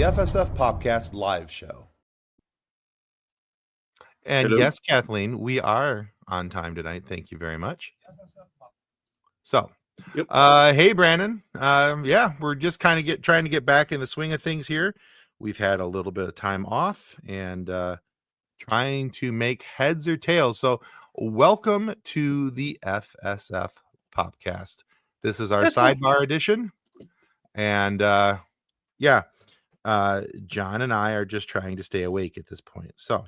FSF PopCast live show. And Hello. yes, Kathleen, we are on time tonight. Thank you very much. So, Yep. hey, Brandon. Yeah, we're just kind of trying to get back in the swing of things here. We've had a little bit of time off and trying to make heads or tails. So, welcome to the FSF PopCast. This is our sidebar edition. And yeah, John and I are just trying to stay awake at this point. So,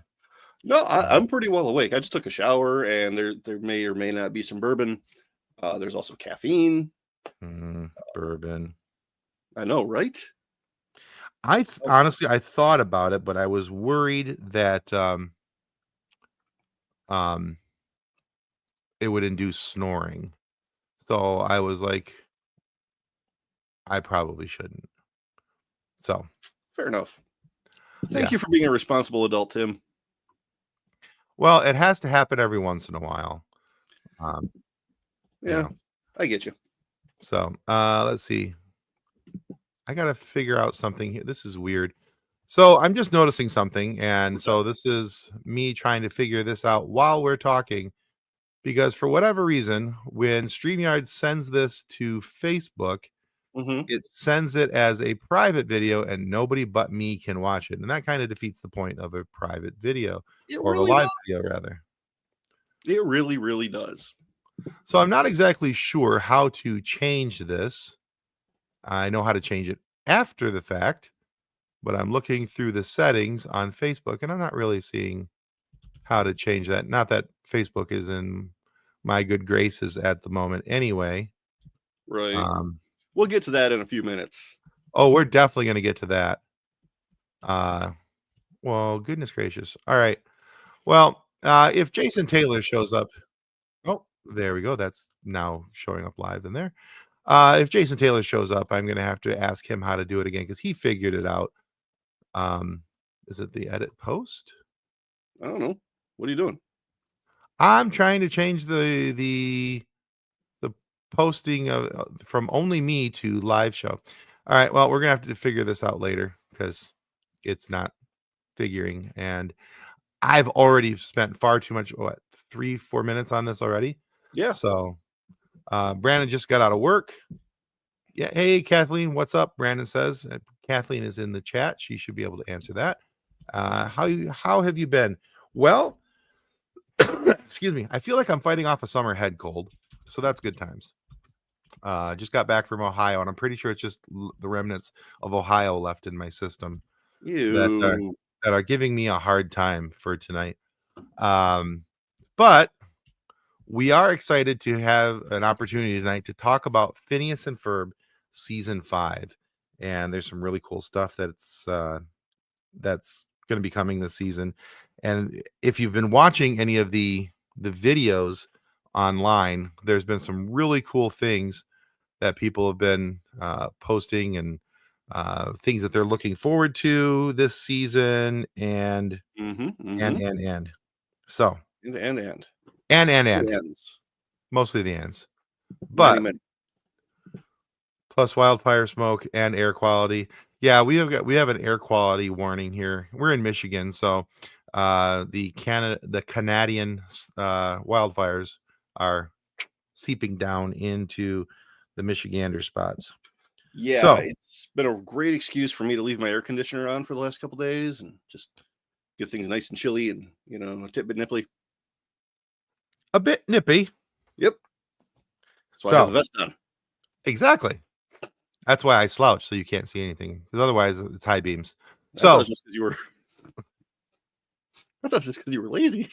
No, I'm pretty well awake. I just took a shower, and there may or may not be some bourbon. There's also caffeine. Bourbon. I know, right? Honestly, I thought about it, but I was worried that it would induce snoring. So I was like, I probably shouldn't. So Fair enough. Thank you for being a responsible adult, Tim. Well, it has to happen every once in a while. Yeah, I get you. So let's see. I got to figure out something here. This is weird. So I'm just noticing something. And so this is me trying to figure this out while we're talking. Because for whatever reason, when StreamYard sends this to Facebook, it sends it as a private video and nobody but me can watch it. And that kind of defeats the point of a private video or a live video, rather. It really, really does. So I'm not exactly sure how to change this. I know how to change it after the fact, but I'm looking through the settings on Facebook and I'm not really seeing how to change that. Not that Facebook is in my good graces at the moment anyway. Right. We'll get to that in a few minutes. Oh, we're definitely going to get to that. Well, goodness gracious. All right. Well, if Jason Taylor shows up. Oh, there we go. That's now showing up live in there. If Jason Taylor shows up, I'm going to have to ask him how to do it again because he figured it out. Is it the edit post? I don't know. What are you doing? I'm trying to change the posting of from only me to live show. All right. Well, we're gonna have to figure this out later because it's not figuring, and I've already spent far too much. 3-4 minutes on this already? Yeah. So, Brandon just got out of work. Yeah. Hey, Kathleen, what's up? Brandon says. Kathleen is in the chat. She should be able to answer that. How have you been? Well, excuse me. I feel like I'm fighting off a summer head cold, so that's good times. Just got back from Ohio, and I'm pretty sure it's just the remnants of Ohio left in my system that are giving me a hard time for tonight. But we are excited to have an opportunity tonight to talk about Phineas and Ferb season 5, and there's some really cool stuff that's going to be coming this season. And if you've been watching any of the videos online, there's been some really cool things that people have been posting and things that they're looking forward to this season and so and mostly the ends, but many. Plus wildfire smoke and air quality. Yeah, we have an air quality warning here. We're in Michigan, so the Canadian wildfires are seeping down into the Michigander spots. Yeah, so, it's been a great excuse for me to leave my air conditioner on for the last couple days and just get things nice and chilly and a bit nipply. A bit nippy. Yep. That's why I have the vest on. Exactly. That's why I slouch so you can't see anything because otherwise it's high beams. I thought just because you were lazy.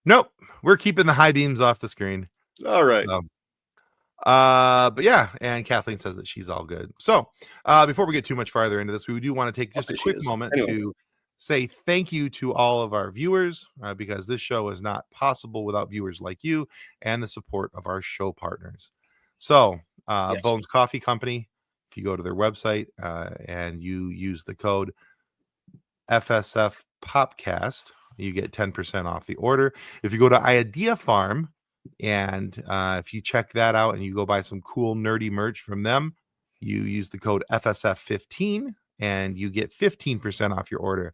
Nope, we're keeping the high beams off the screen. All right. But yeah, and Kathleen says that she's all good. So before we get too much farther into this, we do want to take just a quick moment to say thank you to all of our viewers because this show is not possible without viewers like you and the support of our show partners. So Bones Coffee Company, if you go to their website and you use the code FSF PopCast, you get 10% off the order. If you go to Idea Farm and if you check that out and you go buy some cool nerdy merch from them, you use the code FSF15 and you get 15% off your order.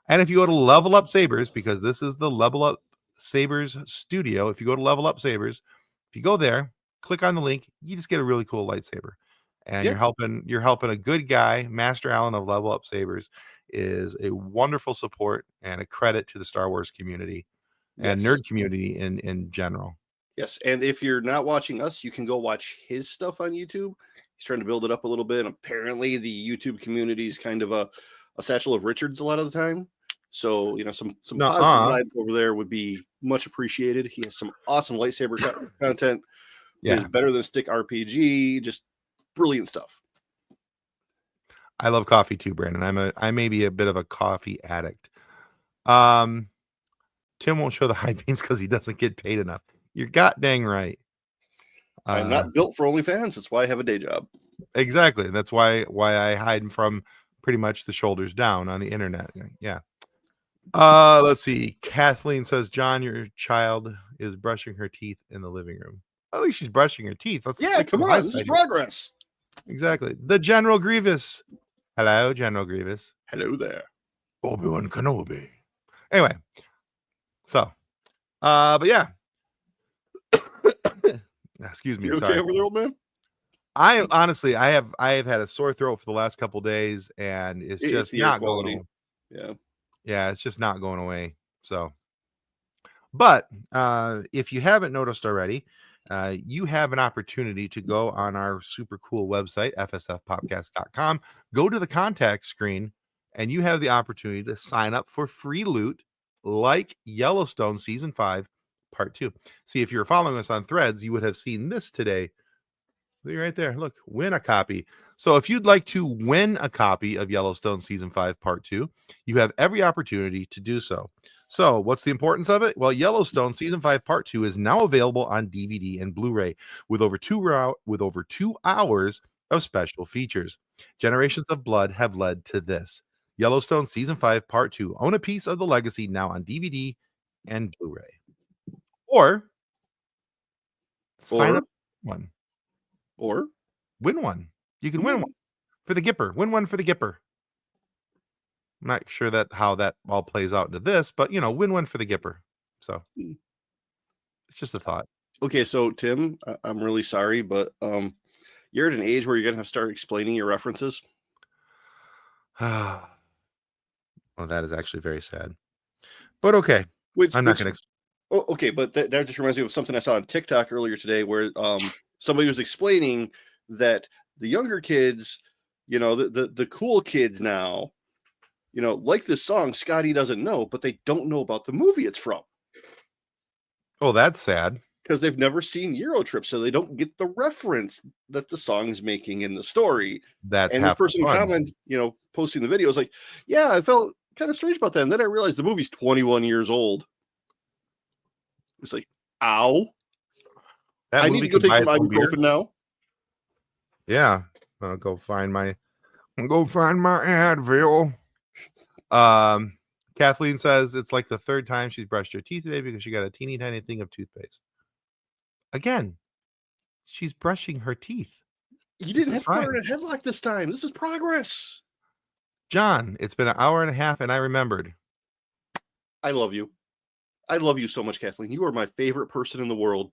And if you go to Level Up Sabers, because this is the Level Up Sabers studio, if you go to Level Up Sabers, if you go there, click on the link, you just get a really cool lightsaber. And you're helping a good guy. Master Allen of Level Up Sabers is a wonderful support and a credit to the Star Wars community and nerd community in general. Yes, and if you're not watching us, you can go watch his stuff on YouTube. He's trying to build it up a little bit. Apparently, the YouTube community is kind of a satchel of Richards a lot of the time. So, some positive vibes over there would be much appreciated. He has some awesome lightsaber content. Yeah, is better than Stick RPG. Just brilliant stuff. I love coffee too, Brandon. I may be a bit of a coffee addict. Tim won't show the high beams because he doesn't get paid enough. You're god dang right. I'm not built for OnlyFans. That's why I have a day job. Exactly. That's why I hide from pretty much the shoulders down on the internet. Yeah. Let's see. Kathleen says, John, your child is brushing her teeth in the living room. At least she's brushing her teeth. Come on. This is progress. Exactly. The General Grievous. Hello, General Grievous. Hello there. Obi-Wan Kenobi. Anyway. So, but yeah. Excuse me. You okay over there, old man? I honestly, I have had a sore throat for the last couple days, and it's just not going away. Yeah, it's just not going away. So, but if you haven't noticed already, you have an opportunity to go on our super cool website, FSFPopcast.com, go to the contact screen, and you have the opportunity to sign up for free loot like Yellowstone Season 5, Part 2. See, if you're following us on Threads, you would have seen this today. Right there. Look, win a copy. So if you'd like to win a copy of Yellowstone Season 5 Part 2, you have every opportunity to do so. So what's the importance of it? Well, Yellowstone Season 5 Part 2 is now available on DVD and Blu-ray with over 2 hours of special features. Generations of blood have led to this. Yellowstone Season 5 Part 2. Own a piece of the legacy now on DVD and Blu-ray. Or sign up one. Or win one. You can win one for the Gipper. Win one for the Gipper. I'm not sure how that all plays out into this, but win one for the Gipper. So it's just a thought. Okay, so Tim, I'm really sorry, but you're at an age where you're gonna have to start explaining your references. Well, that is actually very sad. But okay. I'm not going to. Oh, okay, but that just reminds me of something I saw on TikTok earlier today, where somebody was explaining that the younger kids, the cool kids now, like this song Scotty doesn't know, but they don't know about the movie it's from. Oh, that's sad. Because they've never seen Eurotrip, so they don't get the reference that the song's making in the story. That's and this person commented, posting the video, was like, yeah, I felt kind of strange about that. And then I realized the movie's 21 years old. It's like, ow. I need to go take some ibuprofen now. Yeah. I'll go find my Advil. Kathleen says it's like the third time she's brushed her teeth today because she got a teeny tiny thing of toothpaste. Again, she's brushing her teeth. You didn't have to put her in a headlock this time. This is progress. John, it's been an hour and a half and I remembered. I love you. I love you so much, Kathleen. You are my favorite person in the world.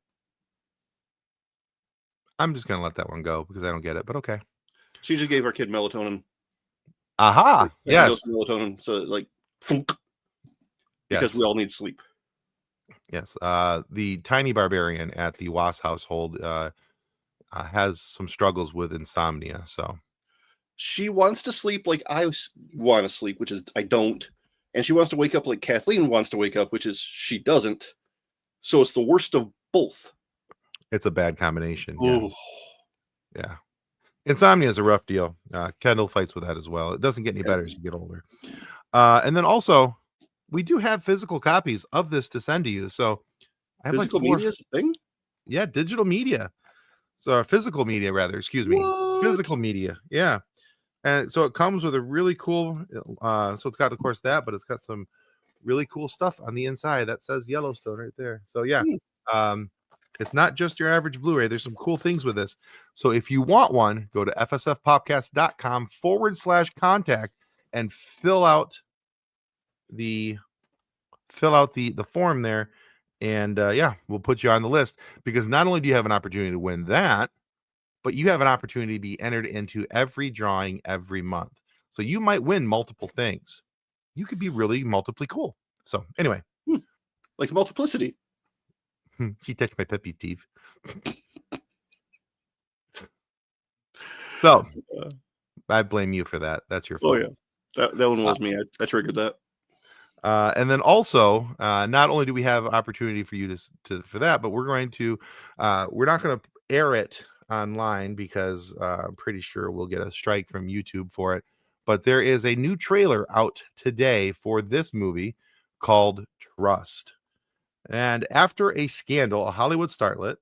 I'm just going to let that one go because I don't get it, but okay. She just gave our kid melatonin. Aha. Yes. Melatonin. So because we all need sleep. Yes. The tiny barbarian at the Was household has some struggles with insomnia. So she wants to sleep like I want to sleep, which is I don't. And she wants to wake up like Kathleen wants to wake up, which is she doesn't. So it's the worst of both. It's a bad combination. Yeah. Yeah. Insomnia is a rough deal. Kendall fights with that as well. It doesn't get any better as you get older. And then also, we do have physical copies of this to send to you. So I have physical media is a thing? Yeah, digital media. So physical media, rather. Excuse me. What? Physical media. Yeah. And so it comes with a really cool, so it's got, of course, that, but it's got some really cool stuff on the inside that says Yellowstone right there. So yeah, It's not just your average Blu-ray. There's some cool things with this. So if you want one, go to fsfpopcast.com/contact and fill out the form there. And we'll put you on the list, because not only do you have an opportunity to win that, but you have an opportunity to be entered into every drawing every month. So you might win multiple things. You could be really multiply cool. So anyway. Like multiplicity. She touched my puppy teeth. So I blame you for that. That's your fault. Oh, yeah. That one was me. I triggered that. And then also, not only do we have opportunity for you to for that, but we're not going to air it online, because I'm pretty sure we'll get a strike from YouTube for it. But there is a new trailer out today for this movie called Trust. And after a scandal, a Hollywood starlet,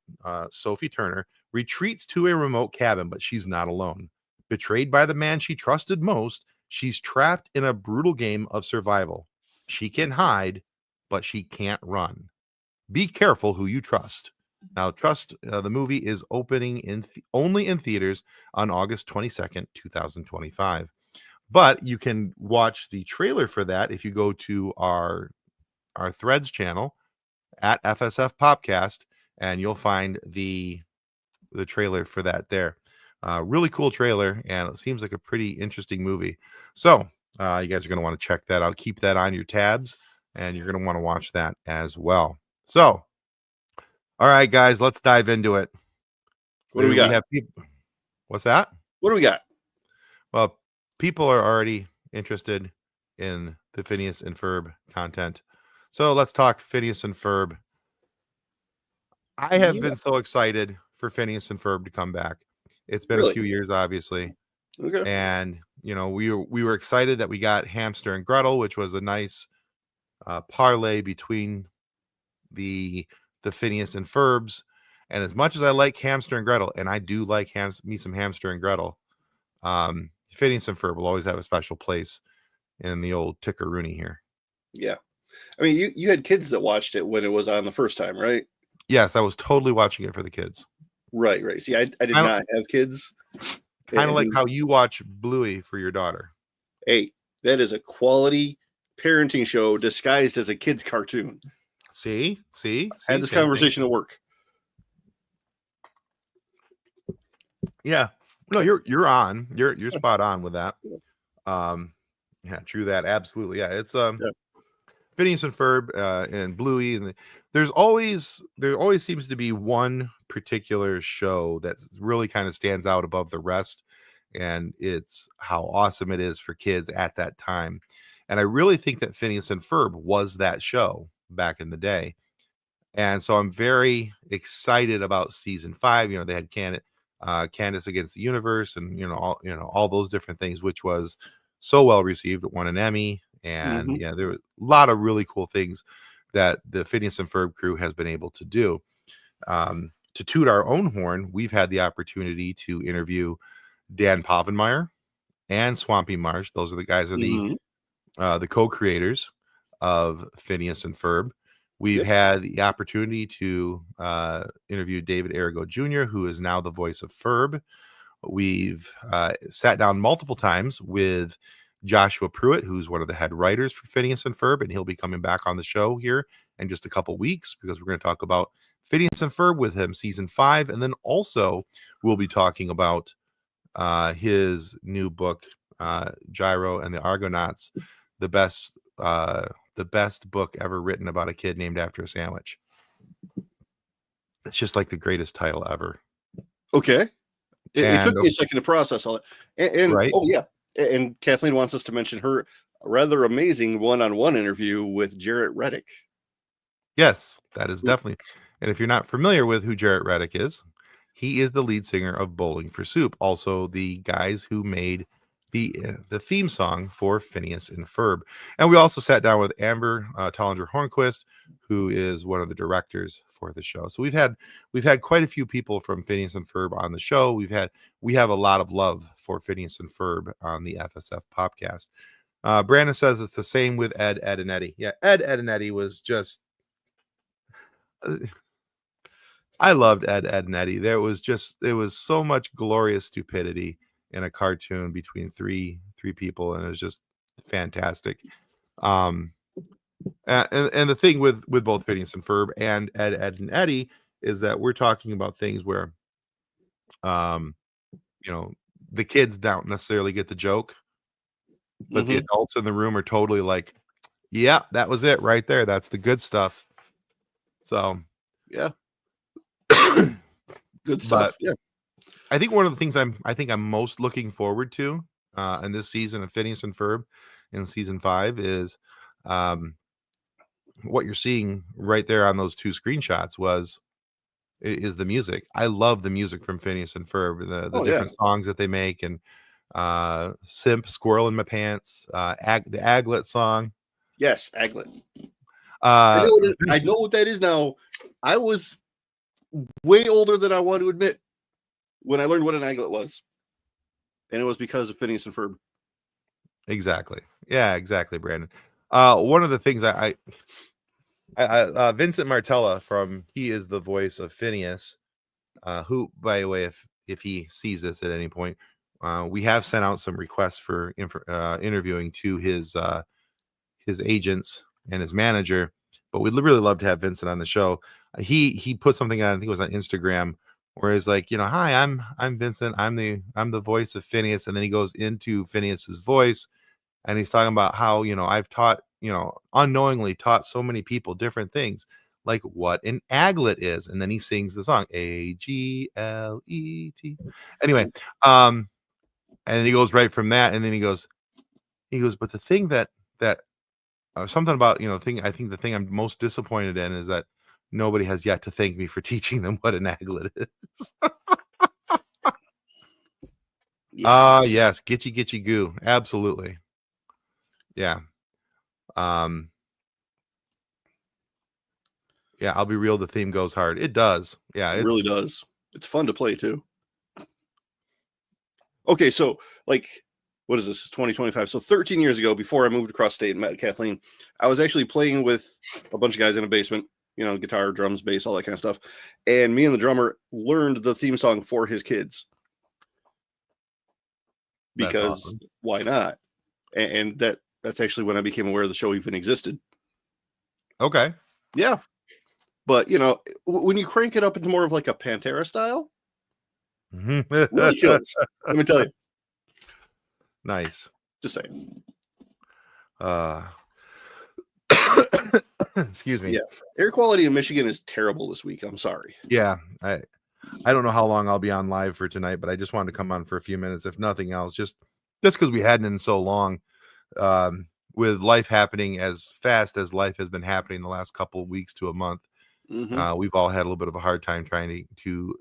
Sophie Turner, retreats to a remote cabin, but she's not alone. Betrayed by the man she trusted most, she's trapped in a brutal game of survival. She can hide, but she can't run. Be careful who you trust. Now, Trust, the movie, is opening only in theaters on August 22nd, 2025. But you can watch the trailer for that if you go to our Threads channel at FSF PopCast, and you'll find the trailer for that there. Really cool trailer, and it seems like a pretty interesting movie. So you guys are going to want to check that out. Keep that on your tabs, and you're going to want to watch that as well. So, all right, guys, let's dive into it. What do we got? What's that? What do we got? Well, people are already interested in the Phineas and Ferb content. So let's talk Phineas and Ferb. I have been so excited for Phineas and Ferb to come back. It's been a few years, obviously. Okay. And, we were excited that we got Hamster and Gretel, which was a nice parlay between the Phineas and Ferbs. And as much as I like Hamster and Gretel, and I do like me some Hamster and Gretel, Phineas and Ferb will always have a special place in the old Tickaroonie here. Yeah. I mean, you had kids that watched it when it was on the first time, right? Yes, I was totally watching it for the kids. Right. See, I did not have kids. Kind of like how you watch Bluey for your daughter. Hey, that is a quality parenting show disguised as a kid's cartoon. See? I had this conversation at work. Yeah. No, you're on. You're spot on with that. Yeah, true that. Absolutely. Yeah, it's Phineas and Ferb and Bluey, and there always seems to be one particular show that really kind of stands out above the rest, and it's how awesome it is for kids at that time. And I really think that Phineas and Ferb was that show back in the day. And so I'm very excited about season 5. They had Candace Against the Universe, and all those different things, which was so well received. It won an Emmy, and there were a lot of really cool things that the Phineas and Ferb crew has been able to do. To toot our own horn, we've had the opportunity to interview Dan Povenmire and Swampy Marsh. Those are the guys who are the co-creators of Phineas and Ferb. We've had the opportunity to interview David Arrigo Jr., who is now the voice of Ferb. We've sat down multiple times with Joshua Pruitt, who's one of the head writers for Phineas and Ferb, and he'll be coming back on the show here in just a couple weeks, because we're going to talk about Phineas and Ferb with him, season 5, and then also we'll be talking about his new book, Gyro and the Argonauts, the best book ever written about a kid named after a sandwich. It's just like the greatest title ever. Okay. It took me a second to process all that. And right? Oh, yeah. And Kathleen wants us to mention her rather amazing one-on-one interview with Jarrett Reddick. Yes, that is definitely. And if you're not familiar with who Jarrett Reddick is, he is the lead singer of Bowling for Soup. Also, the guys who made the theme song for Phineas and Ferb. And we also sat down with Amber Tollinger Hornquist, who is one of the directors for the show. So we've had quite a few people from Phineas and Ferb on the show. We have a lot of love for Phineas and Ferb on the FSF PopCast. Brandon says it's the same with Ed, and Eddie. Yeah, Ed, and Eddie was just I loved Ed, and Eddie. It was so much glorious stupidity in a cartoon between three people, and it was just fantastic. And the thing with both Phineas and Ferb and Ed, and Eddie is that we're talking about things where, the kids don't necessarily get the joke, but the adults in the room are totally like, yeah, that was it right there. That's the good stuff. So, yeah. Good stuff. Yeah. I think one of the things I'm most looking forward to in this season of Phineas and Ferb in season 5 is what you're seeing right there on those 2 screenshots is the music. I love the music from Phineas and Ferb, the different songs that they make, and Simp, Squirrel in My Pants, the Aglet song. Yes, Aglet. I know what that is now. I was way older than I want to admit when I learned what an aglet was. And it was because of Phineas and Ferb. Exactly. Yeah, exactly, Brandon. One of the things I Vincent Martella he is the voice of Phineas, who, by the way, if he sees this at any point, we have sent out some requests for interviewing to his agents and his manager, but we'd really love to have Vincent on the show. He put something on, I think it was on Instagram, where he's like, hi, I'm Vincent. I'm the voice of Phineas. And then he goes into Phineas's voice, and he's talking about how, I've taught, unknowingly taught so many people different things, like what an aglet is. And then he sings the song AGLET. Anyway, and then he goes right from that, and then he goes, but the thing that something about, I think the thing I'm most disappointed in is that nobody has yet to thank me for teaching them what an aglet is. Yes, gitchy goo, absolutely. Yeah. Yeah, I'll be real, the theme goes hard. It does. Yeah, it really does. It's fun to play too. Okay, so like, what is this? It's 2025. So 13 years ago, before I moved across state and met Kathleen, I was actually playing with a bunch of guys in a basement, guitar, drums, bass, all that kind of stuff. And me and the drummer learned the theme song for his kids. Because awesome. Why not? And that's actually when I became aware the show even existed. Okay. Yeah. But, when you crank it up into more of like a Pantera style, really kills. Let me tell you. Nice. Just saying. Excuse me. Yeah. Air quality in Michigan is terrible this week. I'm sorry. Yeah. I don't know how long I'll be on live for tonight, but I just wanted to come on for a few minutes, if nothing else, just because we hadn't in so long. With life happening as fast as life has been happening the last couple of weeks to a month, we've all had a little bit of a hard time trying to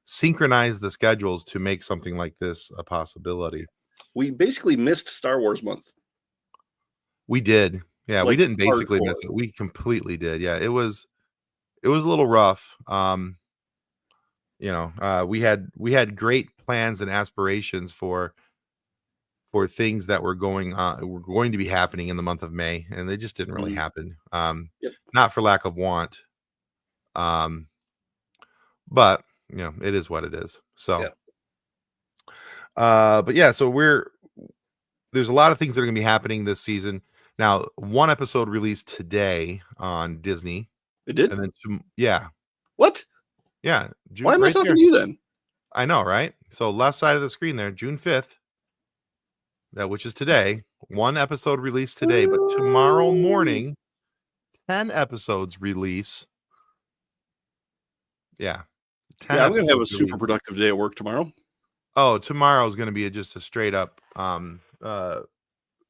synchronize the schedules to make something like this a possibility. We basically missed Star Wars month. We did. Yeah, like, we didn't basically miss it. We completely did. Yeah, it was a little rough. We had great plans and aspirations for things that were going to be happening in the month of May, and they just didn't really happen. Not for lack of want. But it is what it is. So but yeah, so there's a lot of things that are going to be happening this season. Now, one episode released today on Disney. It did? And then yeah. What? Yeah. Why am I talking to you then? I know, right? So left side of the screen there, June 5th, which is today. One episode released today, but tomorrow morning, 10 episodes release. Yeah. I'm going to have a super productive day at work tomorrow. Oh, tomorrow is going to be just a straight up,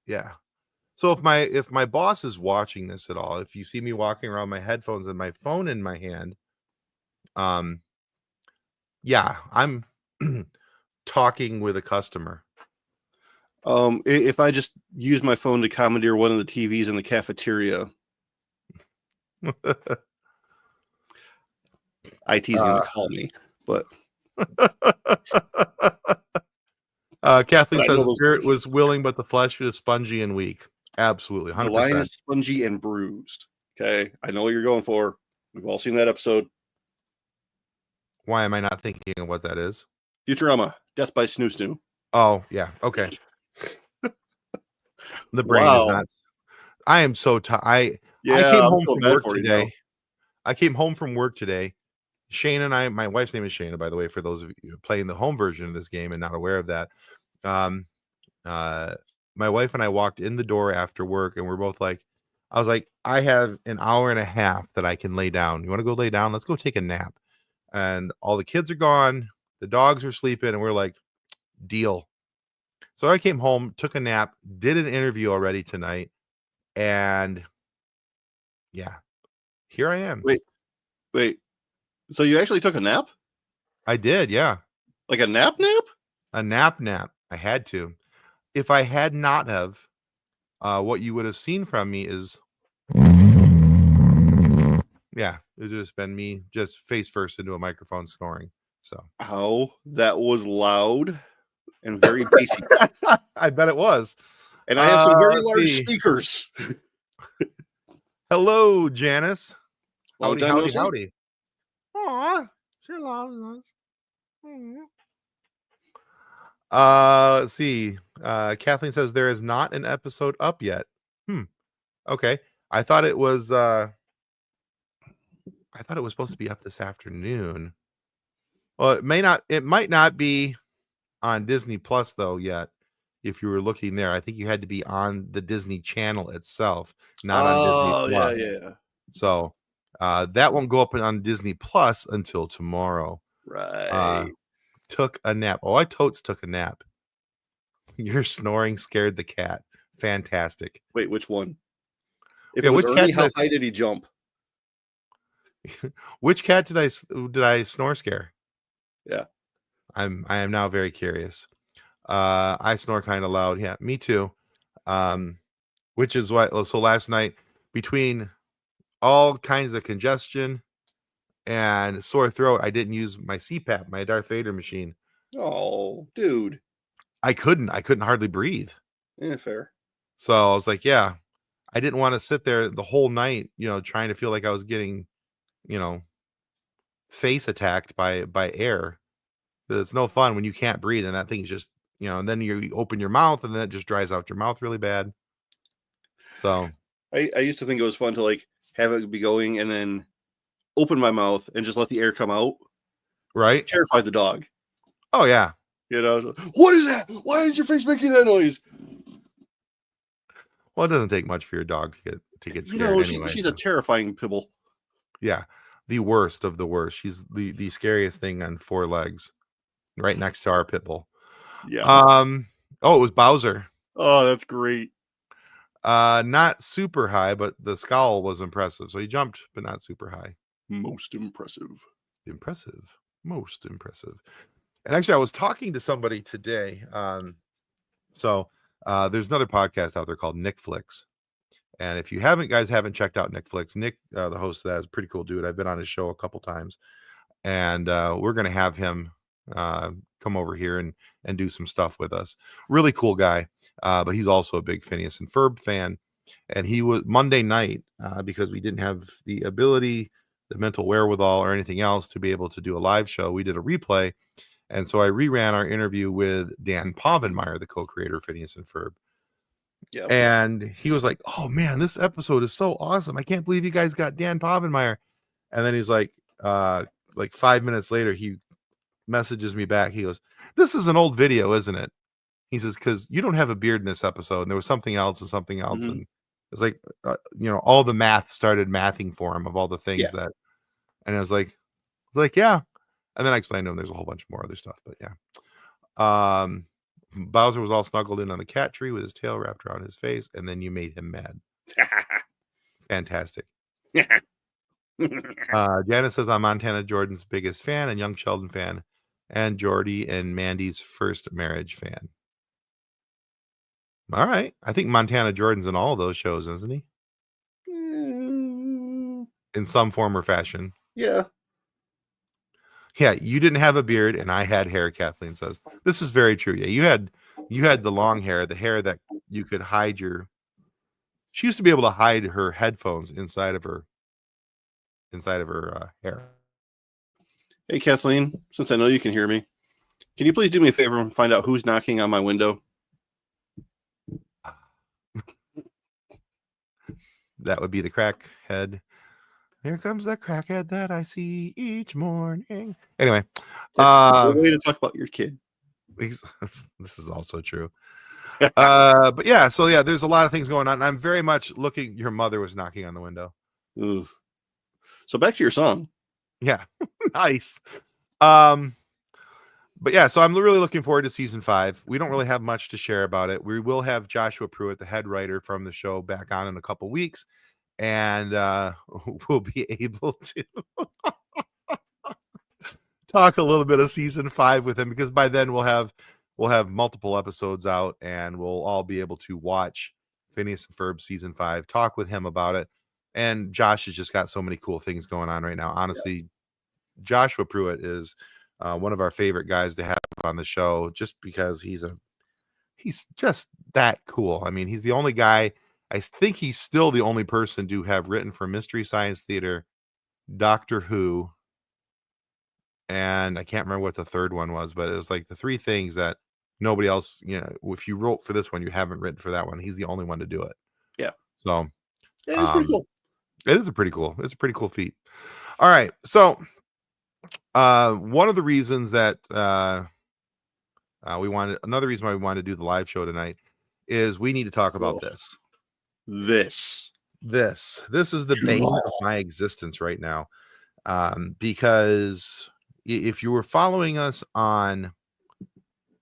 yeah. So if my boss is watching this at all, if you see me walking around my headphones and my phone in my hand, yeah, I'm talking with a customer. If I just use my phone to commandeer one of the TVs in the cafeteria, IT's going to call me, but Kathleen says the spirit was willing, but the flesh is spongy and weak. Absolutely, 100%. The lion is spongy and bruised. Okay, I know what you're going for. We've all seen that episode. Why am I not thinking of what that is? Futurama, Death by Snoo Snoo. Oh, yeah. Okay. The brain is Wow. not. I am so tired. Yeah, I came I'm home so from bad work for you now. today. I came home from work today. Shane and I, my wife's name is Shayna, by the way, for those of you playing the home version of this game and not aware of that. My wife and I walked in the door after work, and we're both like, I was like, I have an hour and a half that I can lay down. You want to go lay down? Let's go take a nap. And all the kids are gone. The dogs are sleeping, and we're like, deal. So I came home, took a nap, did an interview already tonight, and yeah, here I am. Wait. So you actually took a nap? I did, yeah. Like a nap? A nap. I had to. If I had not have, what you would have seen from me is, yeah, it would just been me just face first into a microphone snoring. So, Oh, that was loud and very bassy. I bet it was. And I have some very let's large see. speakers. Hello, Janice. Long time no see. Howdy. Aw, she loves us. Let's see. Kathleen says there is not an episode up yet. Okay. I thought it was supposed to be up this afternoon. Well, it might not be on Disney Plus though yet. If you were looking there, I think you had to be on the Disney Channel itself, not on Disney Plus. Yeah. So that won't go up on Disney Plus until tomorrow. Right. Took a nap. Oh, I totes took a nap. Your snoring scared the cat. Fantastic. Wait, which one? If it was Ernie, how high did he jump? Which cat did I snore scare? Yeah. I am now very curious. I snore kind of loud. Yeah, me too. Which is what, so last night, between all kinds of congestion and sore throat, I didn't use my CPAP, my Darth Vader machine. Oh, dude. I couldn't hardly breathe. Yeah, fair. So I was like, yeah, I didn't want to sit there the whole night, trying to feel like I was getting, face attacked by air. It's no fun when you can't breathe and that thing's just, and then you open your mouth and then it just dries out your mouth really bad. So I used to think it was fun to like have it be going and then open my mouth and just let the air come out. Right. Terrified the dog. Oh yeah. What is that? Why is your face making that noise? Well, it doesn't take much for your dog to get scared anyway. She's a terrifying pibble. Yeah. The worst of the worst. She's the scariest thing on four legs. Right next to our pit bull. Yeah. Oh, it was Bowser. Oh, that's great. Not super high, but the scowl was impressive. So he jumped, but not super high. Most impressive. Most impressive. And actually, I was talking to somebody today. So there's another podcast out there called Nick Flicks. And if you guys haven't checked out Nick Flicks, Nick, the host of that, is a pretty cool dude. I've been on his show a couple times. And we're going to have him come over here and do some stuff with us. Really cool guy. But he's also a big Phineas and Ferb fan. And he was Monday night, because we didn't have the ability, the mental wherewithal, or anything else to be able to do a live show. We did a replay. And so I reran our interview with Dan Povenmire, the co-creator of Phineas and Ferb. Yep. And he was like, oh man, this episode is so awesome. I can't believe you guys got Dan Povenmire. And then he's like 5 minutes later, he messages me back. He goes, this is an old video, isn't it? He says, because you don't have a beard in this episode. And there was something else and something else. Mm-hmm. And it's like, all the math started mathing for him of all the things that, and I was like, yeah. And then I explained to him there's a whole bunch more other stuff, but yeah. Bowser was all snuggled in on the cat tree with his tail wrapped around his face, and then you made him mad. Fantastic. Janice says I'm Montana Jordan's biggest fan and Young Sheldon fan, and Jordy and Mandy's first marriage fan. All right. I think Montana Jordan's in all of those shows, isn't he? In some form or fashion. Yeah. Yeah, you didn't have a beard and I had hair, Kathleen says. This is very true. Yeah, you had the long hair, the hair that you could hide she used to be able to hide her headphones inside of her hair. Hey, Kathleen, since I know you can hear me, can you please do me a favor and find out who's knocking on my window? That would be the crackhead. Here comes the crackhead that I see each morning. Anyway, That's a way to talk about your kid. This is also true. But yeah, so yeah, there's a lot of things going on. I'm very much looking. Your mother was knocking on the window. Ooh. So back to your song. Yeah, nice. But yeah, so I'm really looking forward to season 5. We don't really have much to share about it. We will have Joshua Pruitt, the head writer from the show, back on in a couple weeks, and we'll be able to talk a little bit of season 5 with him, because by then we'll have multiple episodes out, and we'll all be able to watch Phineas and Ferb season 5, talk with him about it. And Josh has just got so many cool things going on right now. Honestly, yeah. Joshua Pruitt is one of our favorite guys to have on the show, just because he's just that cool. I mean, he's the only guy. I think he's still the only person to have written for Mystery Science Theater, Doctor Who, and I can't remember what the third one was, but it was like the 3 things that nobody else, if you wrote for this one, you haven't written for that one. He's the only one to do it. Yeah. So it's pretty cool. It's a pretty cool feat. All right. So one of the reasons that another reason why we wanted to do the live show tonight is we need to talk about this. This is the bane of my existence right now. Because if you were following us on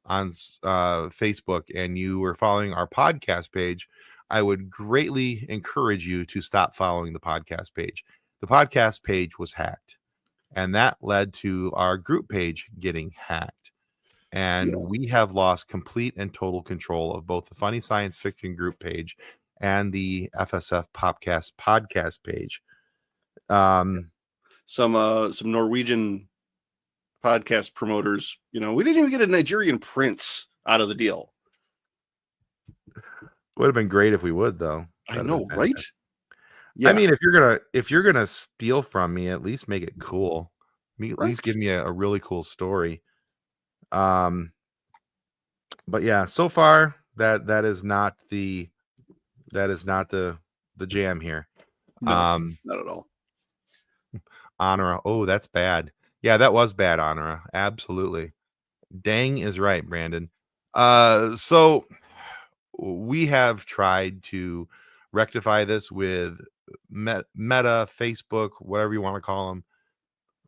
Facebook and you were following our podcast page, I would greatly encourage you to stop following the podcast page. The podcast page was hacked, and that led to our group page getting hacked. And we have lost complete and total control of both the Funny Science Fiction group page and the FSF PopCast podcast page. Some Norwegian podcast promoters, we didn't even get a Nigerian prince out of the deal. Would have been great if we would, though. I know, right? Yeah. I mean, if you're gonna steal from me, at least make it cool. At least give me a really cool story. But yeah, so far that is not the jam here. No, not at all. Honora, oh, that's bad. Yeah, that was bad, Honora. Absolutely. Dang is right, Brandon. So we have tried to rectify this with Meta, Facebook, whatever you want to call them.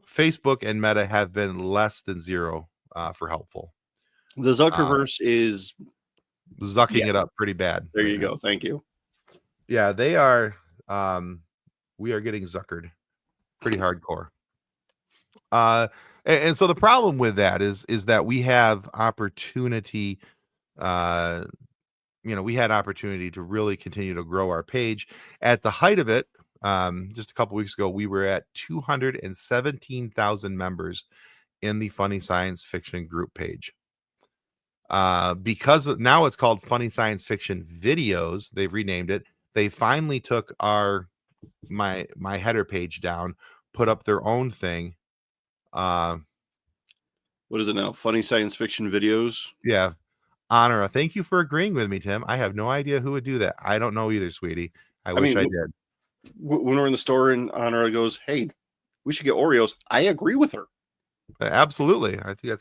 Facebook and Meta have been less than zero for helpful. The Zuckerverse is zucking it up pretty bad. There you go. Thank you. Yeah, they are. We are getting zuckered pretty hardcore. And so the problem with that is that we have opportunity. We had opportunity to really continue to grow our page. At the height of it, just a couple weeks ago, we were at 217,000 members in the Funny Science Fiction group page. Because now it's called Funny Science Fiction Videos. They've renamed it. They finally took my header page down, put up their own thing. What is it now? Funny Science Fiction Videos? Yeah. Honora, thank you for agreeing with me, Tim. I have no idea who would do that. I don't know either, sweetie. I wish I did. When we're in the store and Honora goes, "Hey, we should get Oreos," I agree with her. Absolutely. I think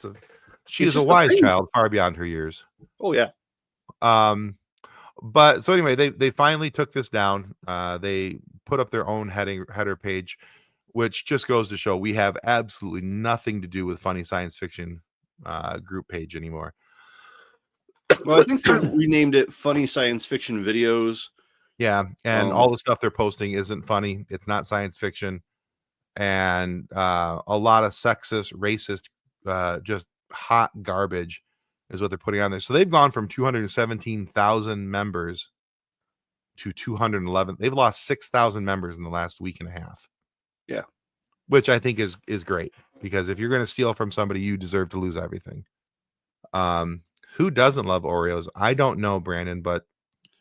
she is a wise child, far beyond her years. Oh yeah. But so anyway, they finally took this down. They put up their own header page, which just goes to show we have absolutely nothing to do with Funny Science Fiction group page anymore. Well, I think they renamed it Funny Science Fiction Videos. Yeah, and all the stuff they're posting isn't funny. It's not science fiction, and a lot of sexist, racist, just hot garbage is what they're putting on there. So they've gone from 217,000 members to 211. They've lost 6,000 members in the last week and a half. Yeah, which I think is great, because if you're going to steal from somebody, you deserve to lose everything. Who doesn't love Oreos? I don't know, Brandon, but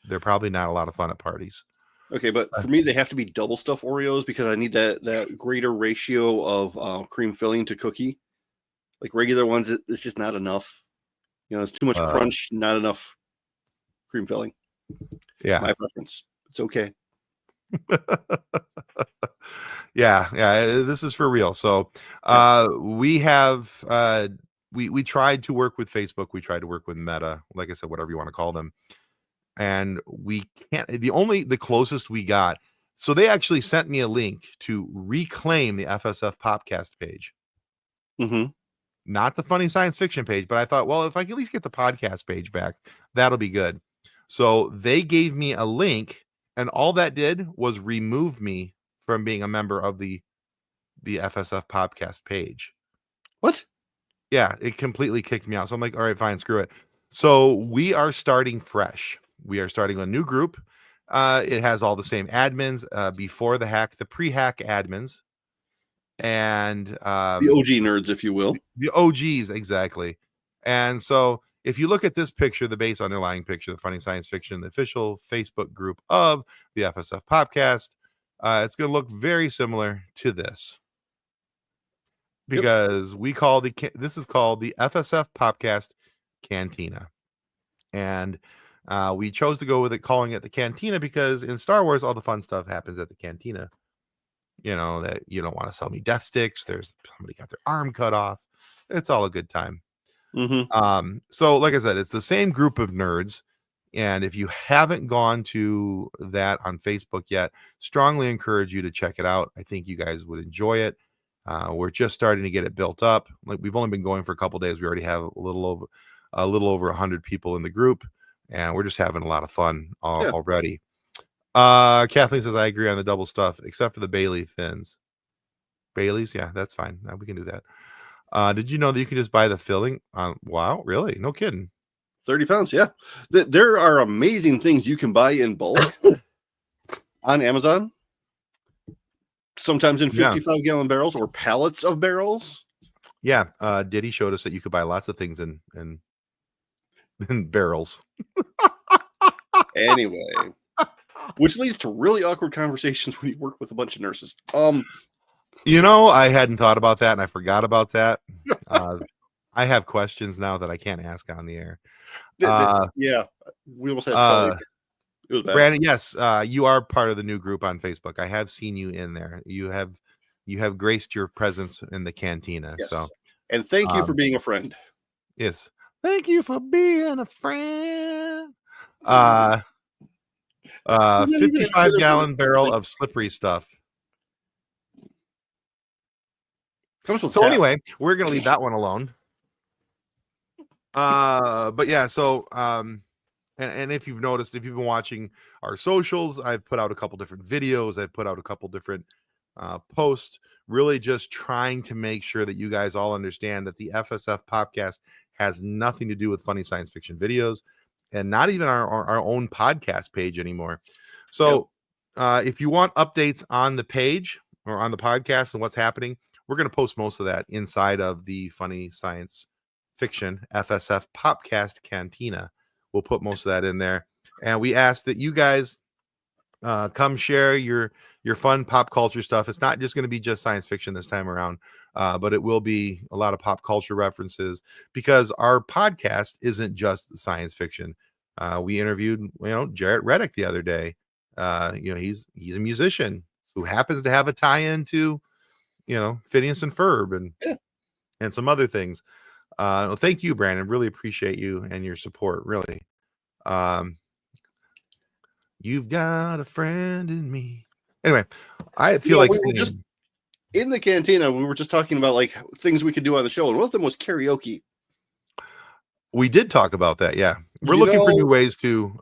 they're probably not a lot of fun at parties. Okay, but for me, they have to be double stuffed Oreos because I need that greater ratio of cream filling to cookie. Like regular ones, it's just not enough. It's too much crunch, not enough cream filling. Yeah, my preference. It's okay. yeah, this is for real. So we have we tried to work with Facebook, we tried to work with Meta, like I said, whatever you want to call them, and we can't. The closest we got, so they actually sent me a link to reclaim the FSF PopCast page. Not the funny science fiction page, but I thought, well, if I can at least get the podcast page back, that'll be good. So they gave me a link, and all that did was remove me from being a member of the FSF podcast page. What? Yeah, it completely kicked me out. So I'm like, all right, fine, screw it. So we are starting fresh. We are starting a new group. It has all the same admins before the hack, the pre-hack admins, and the OG nerds, if you will. The OGs, exactly. And so if you look at this picture, the base underlying picture, the Funny Science Fiction, the official Facebook group of the FSF Podcast, it's going to look very similar to this. Because we call this is called the FSF Podcast Cantina. And we chose to go with it, calling it the Cantina, because in Star Wars, all the fun stuff happens at the Cantina. That you don't want to sell me death sticks. There's somebody got their arm cut off. It's all a good time. So like I said, it's the same group of nerds. And if you haven't gone to that on Facebook yet, strongly encourage you to check it out. I think you guys would enjoy it. We're just starting to get it built up. Like, we've only been going for a couple days. We already have a little over 100 people in the group, and we're just having a lot of fun already. Kathleen says, I agree on the double stuff, except for the Bailey thins. Bailey's, yeah, that's fine. We can do that. Did you know that you can just buy the filling? Wow, really? No kidding. 30 pounds, yeah. There are amazing things you can buy in bulk on Amazon. Sometimes in 55-gallon barrels or pallets of barrels. Yeah, Diddy showed us that you could buy lots of things in barrels. Anyway, which leads to really awkward conversations when you work with a bunch of nurses. I hadn't thought about that, and I forgot about that. I have questions now that I can't ask on the air. Yeah, we almost had it was bad. Brandon, yes, you are part of the new group on Facebook. I have seen you in there. You have graced your presence in the cantina. Yes. So, and thank you for being a friend. Yes, thank you for being a friend. 55-gallon barrel of slippery stuff. So anyway, we're gonna leave that one alone. But yeah, so and if you've noticed, if you've been watching our socials, I've put out a couple different videos, I've put out a couple different posts, really just trying to make sure that you guys all understand that the FSF podcast has nothing to do with funny science fiction videos, and not even our own podcast page anymore. So if you want updates on the page or on the podcast and what's happening, we're going to post most of that inside of the Funny Science Fiction FSF Popcast Cantina. We'll put most of that in there. And we ask that you guys come share your fun pop culture stuff. It's not just going to be just science fiction this time around, but it will be a lot of pop culture references, because our podcast isn't just science fiction. We interviewed, Jarrett Reddick the other day. He's a musician who happens to have a tie-in to, Phineas and Ferb and some other things. Well, thank you, Brandon. Really appreciate you and your support. Really. You've got a friend in me. Anyway, I feel like just in the cantina, we were just talking about like things we could do on the show, and one of them was karaoke. We did talk about that. Yeah, we're looking for new ways to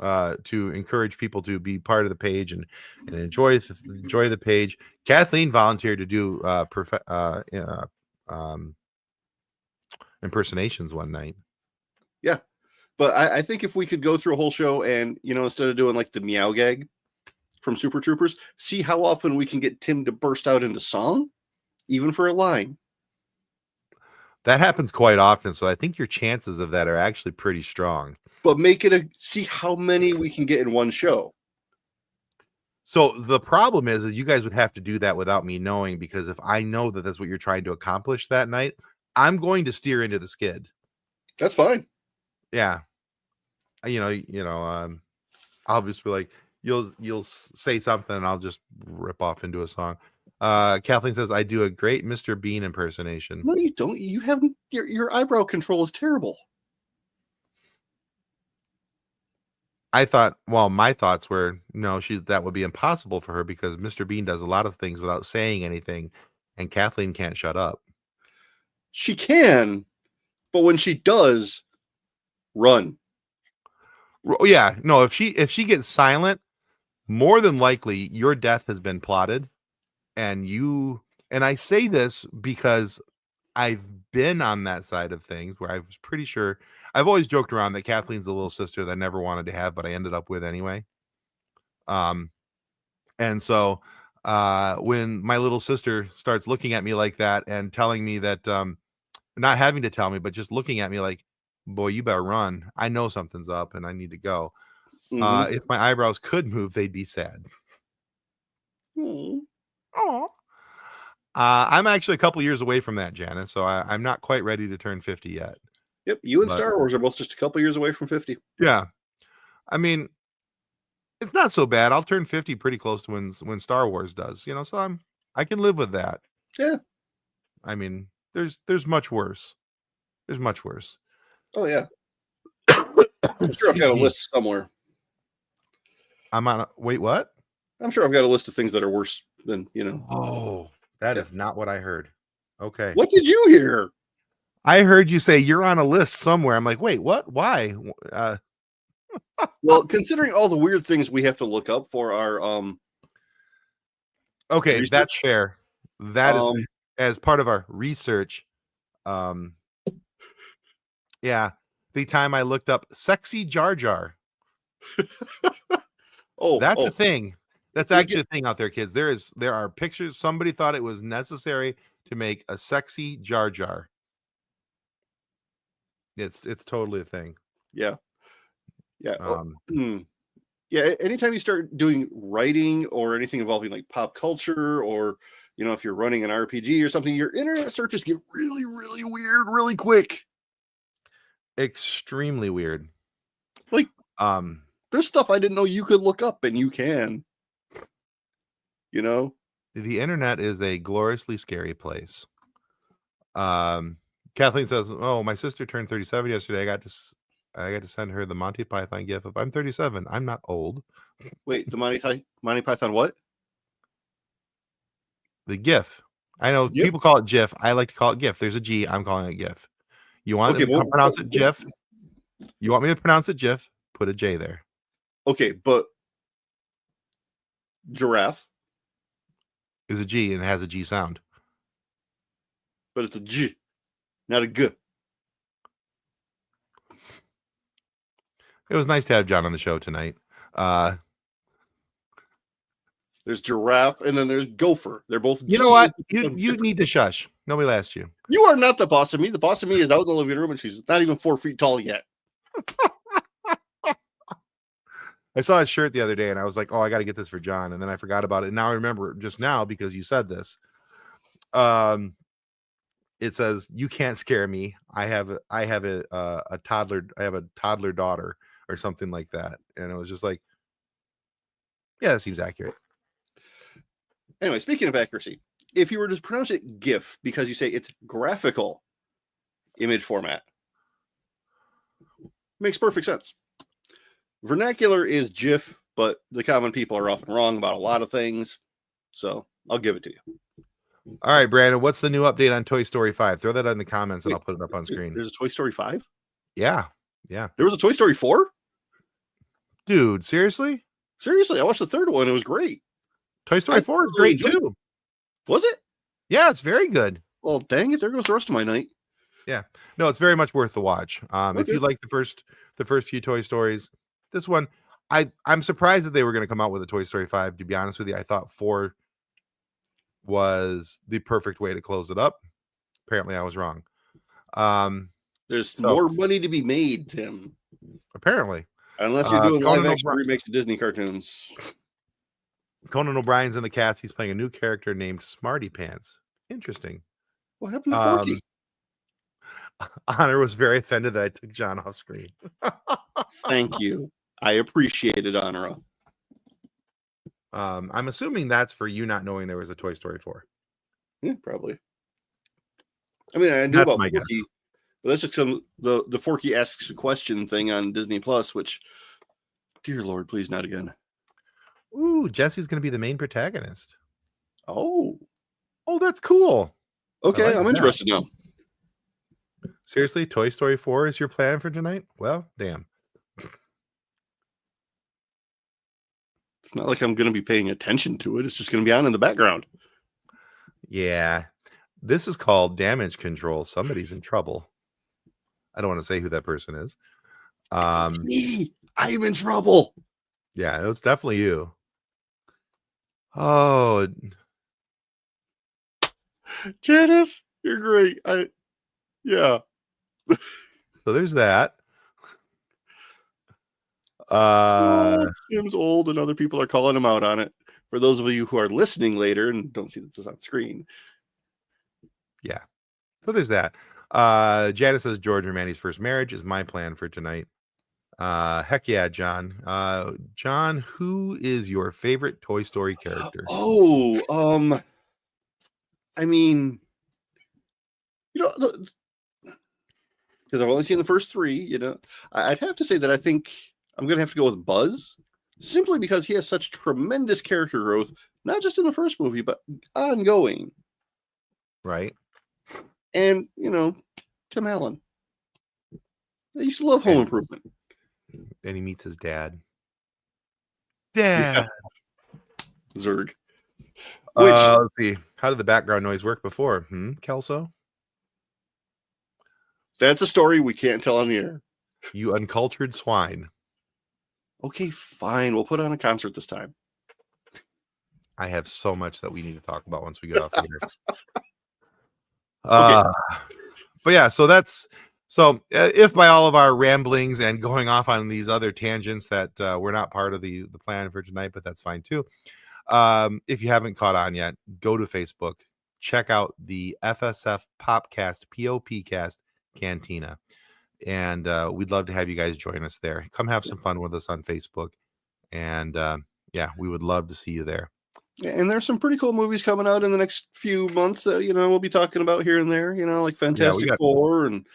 encourage people to be part of the page and enjoy the page. Kathleen volunteered to do impersonations one night. Yeah, but I think if we could go through a whole show and instead of doing like the meow gag from Super Troopers, see how often we can get Tim to burst out into song, even for a line. That happens quite often, so I think your chances of that are actually pretty strong. But see how many we can get in one show. So the problem is you guys would have to do that without me knowing, because if I know that that's what you're trying to accomplish that night, I'm going to steer into the skid. That's fine. Yeah. I'll just be like, you'll say something and I'll just rip off into a song. Kathleen says I do a great Mr. Bean impersonation. No, you don't. You haven't. Your eyebrow control is terrible. I thought, well, my thoughts were, no, that would be impossible for her because Mr. Bean does a lot of things without saying anything, and Kathleen can't shut up. She can, but when she does, run. Yeah, no, if she gets silent, more than likely your death has been plotted, and I say this because I've been on that side of things where I was pretty sure. I've always joked around that Kathleen's the little sister that I never wanted to have, but I ended up with anyway. And so when my little sister starts looking at me like that and telling me that, not having to tell me, but just looking at me like, boy, you better run. I know something's up and I need to go. Mm-hmm. If my eyebrows could move, they'd be sad. Mm. Oh. I'm actually a couple years away from that, Janice, so I'm not quite ready to turn 50 yet. Yep, you and Star Wars are both just a couple years away from 50. Yeah. I mean, it's not so bad. I'll turn 50 pretty close to when Star Wars does, so I can live with that. Yeah. I mean, there's much worse. There's much worse. Oh yeah. I'm sure I've got a list somewhere. Wait, what? I'm sure I've got a list of things that are worse than, Oh, that is not what I heard. Okay. What did you hear? I heard you say you're on a list somewhere. I'm like, wait, what? Why? Well, considering all the weird things we have to look up for our okay, research, that's fair. That is as part of our research. Yeah, the time I looked up sexy Jar Jar. That's a thing. That's actually a thing out there, kids. There are pictures. Somebody thought it was necessary to make a sexy Jar Jar. It's totally a thing. Yeah. Yeah. Yeah. Anytime you start doing writing or anything involving like pop culture, or if you're running an RPG or something, your internet searches get really, really weird really quick. Extremely weird. Like, there's stuff I didn't know you could look up, and you can. The internet is a gloriously scary place. Kathleen says, "Oh, my sister turned 37 yesterday. I got to send her the Monty Python gif of I'm 37. I'm not old." Wait, the Monty Python what? The gif. I know people call it GIF. I like to call it GIF. There's a G. I'm calling it GIF. You want to pronounce it GIF? You want me to pronounce it GIF? Put a J there. Okay, but giraffe is a G and it has a G sound. But it's a G, not a G. It was nice to have John on the show tonight. There's giraffe and then there's gopher. They're both. You know what? You need to shush. Nobody asked you. You are not the boss of me. The boss of me is out in the living room and she's not even 4 feet tall yet. I saw his shirt the other day and I was like, oh, I got to get this for John. And then I forgot about it. And now I remember just now because you said this. It says, "You can't scare me. I have a toddler. I have a toddler daughter," or something like that. And it was just like, yeah, that seems accurate. Anyway, speaking of accuracy, if you were to pronounce it GIF because you say it's graphical image format, makes perfect sense. Vernacular is GIF, but the common people are often wrong about a lot of things. So I'll give it to you. All right, Brandon, what's the new update on Toy Story 5? Throw that in the comments and I'll put it up on screen. There's a Toy Story 5? Yeah. There was a Toy Story 4? Dude, seriously? Seriously, I watched the third one. It was great. Toy Story 4 is great too. Was it? Yeah, it's very good. Well, dang it. There goes the rest of my night. Yeah. No, it's very much worth the watch. If you like the first few Toy Stories, this one, I'm surprised that they were going to come out with a Toy Story 5, to be honest with you. I thought 4 was the perfect way to close it up. Apparently I was wrong. There's more money to be made, Tim. Apparently. Unless you're doing live action remakes of Disney cartoons. Conan O'Brien's in the cast. He's playing a new character named Smarty Pants. Interesting. What happened to Forky? Honor was very offended that I took John off screen. Thank you. I appreciate it, Honor. I'm assuming that's for you not knowing there was a Toy Story 4. Yeah, probably. I mean, I knew about Forky, but that's just the Forky asks a question thing on Disney Plus, which, dear Lord, please not again. Ooh, Jesse's going to be the main protagonist. Oh, that's cool. Okay, I'm interested now. Seriously, Toy Story 4 is your plan for tonight? Well, damn. It's not like I'm going to be paying attention to it. It's just going to be on in the background. Yeah. This is called damage control. Somebody's in trouble. I don't want to say who that person is. It's me. I'm in trouble. Yeah, it's definitely you. Oh, Janice, you're great. Yeah. So there's that. Tim's old and other people are calling him out on it. For those of you who are listening later and don't see this on screen. Yeah. So there's that. Janice says George and Manny's first marriage is my plan for tonight. Heck yeah, John. John, who is your favorite Toy Story character? I mean, because I've only seen the first three, I'd have to say that I think I'm going to have to go with Buzz, simply because he has such tremendous character growth, not just in the first movie, but ongoing. Right. And, Tim Allen. I used to love Home Improvement. And he meets his dad. Dad. Yeah. Zurg. Let's see. How did the background noise work before? Kelso? That's a story we can't tell on the air. You uncultured swine. Okay, fine. We'll put on a concert this time. I have so much that we need to talk about once we get off here. Okay. But yeah, so if by all of our ramblings and going off on these other tangents that we're not part of the plan for tonight, but that's fine too. If you haven't caught on yet, go to Facebook, check out the FSF PopCast Cantina, and we'd love to have you guys join us there. Come have some fun with us on Facebook, and yeah, we would love to see you there. And there's some pretty cool movies coming out in the next few months that we'll be talking about here and there, like Fantastic Four and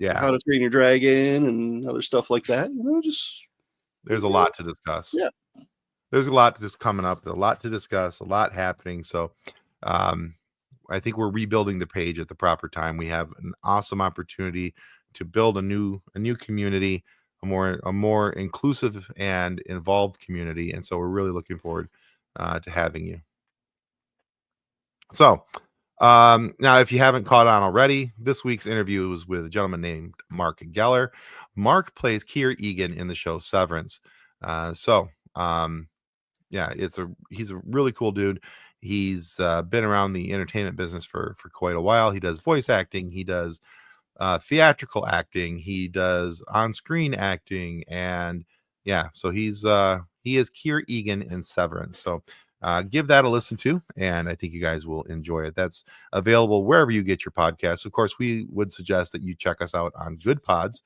How to Train Your Dragon and other stuff like that. There's a lot to discuss. Yeah. There's a lot just coming up, a lot to discuss, a lot happening. So I think we're rebuilding the page at the proper time. We have an awesome opportunity to build a new community, a more inclusive and involved community. And so we're really looking forward to having you. So now, if you haven't caught on already, this week's interview was with a gentleman named Mark Geller. Mark plays Keir Egan in the show Severance. Yeah, he's a really cool dude. He's been around the entertainment business for quite a while. He does voice acting. He does theatrical acting. He does on-screen acting. And yeah, so he is Keir Egan in Severance. So give that a listen to, and I think you guys will enjoy it. That's available wherever you get your podcasts. Of course, we would suggest that you check us out on Good Pods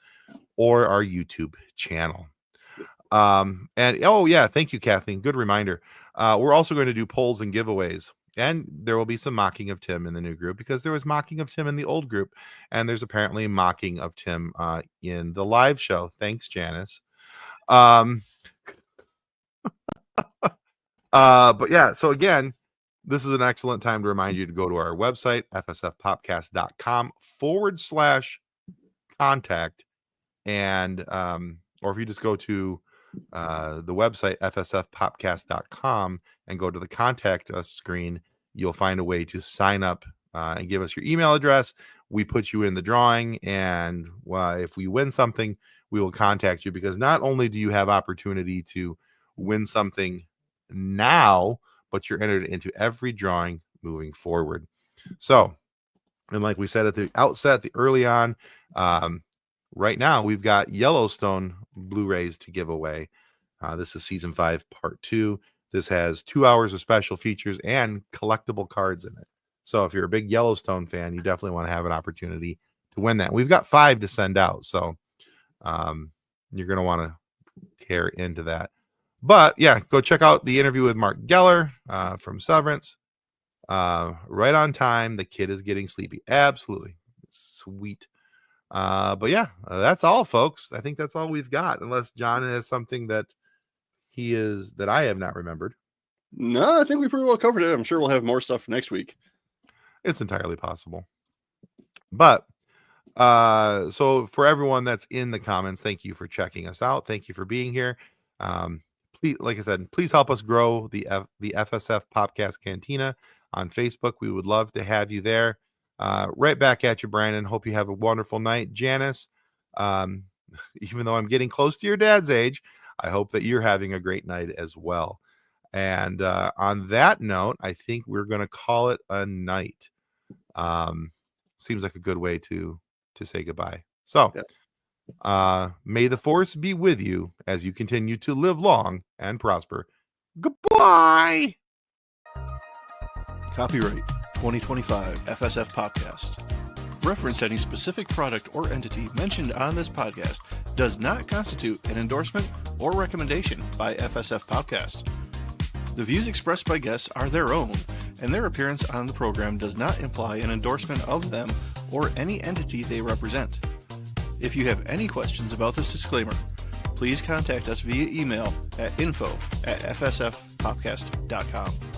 or our YouTube channel. And thank you, Kathleen. Good reminder. We're also going to do polls and giveaways, and there will be some mocking of Tim in the new group, because there was mocking of Tim in the old group, and there's apparently mocking of Tim in the live show. Thanks, Janice. But yeah, so again, this is an excellent time to remind you to go to our website, fsfpopcast.com/contact. And, or if you just go to the website, fsfpopcast.com, and go to the contact us screen, you'll find a way to sign up and give us your email address. We put you in the drawing, and if we win something, we will contact you, because not only do you have opportunity to win something now, but you're entered into every drawing moving forward. So, and like we said at the outset, early on, right now we've got Yellowstone Blu-rays to give away. This is season 5, part 2. This has 2 hours of special features and collectible cards in it. So if you're a big Yellowstone fan, you definitely want to have an opportunity to win that. We've got 5 to send out, so you're going to want to tear into that. But yeah, go check out the interview with Mark Geller from Severance. Right on time. The kid is getting sleepy. Absolutely sweet. But yeah, that's all, folks. I think that's all we've got, unless John has something that I have not remembered. No, I think we pretty well covered it. I'm sure we'll have more stuff for next week. It's entirely possible. But so for everyone that's in the comments, thank you for checking us out. Thank you for being here. Please, like I said, please help us grow the FSF PopCast Cantina on Facebook. We would love to have you there. Right back at you, Brandon. Hope you have a wonderful night. Janice, even though I'm getting close to your dad's age, I hope that you're having a great night as well. And on that note, I think we're going to call it a night. Seems like a good way to say goodbye. So may the force be with you as you continue to live long and prosper. Goodbye. Copyright 2025 FSF Podcast. Reference any specific product or entity mentioned on this podcast does not constitute an endorsement or recommendation by FSF Podcast. The views expressed by guests are their own, and their appearance on the program does not imply an endorsement of them or any entity they represent. If you have any questions about this disclaimer, please contact us via email at info@fsfpopcast.com.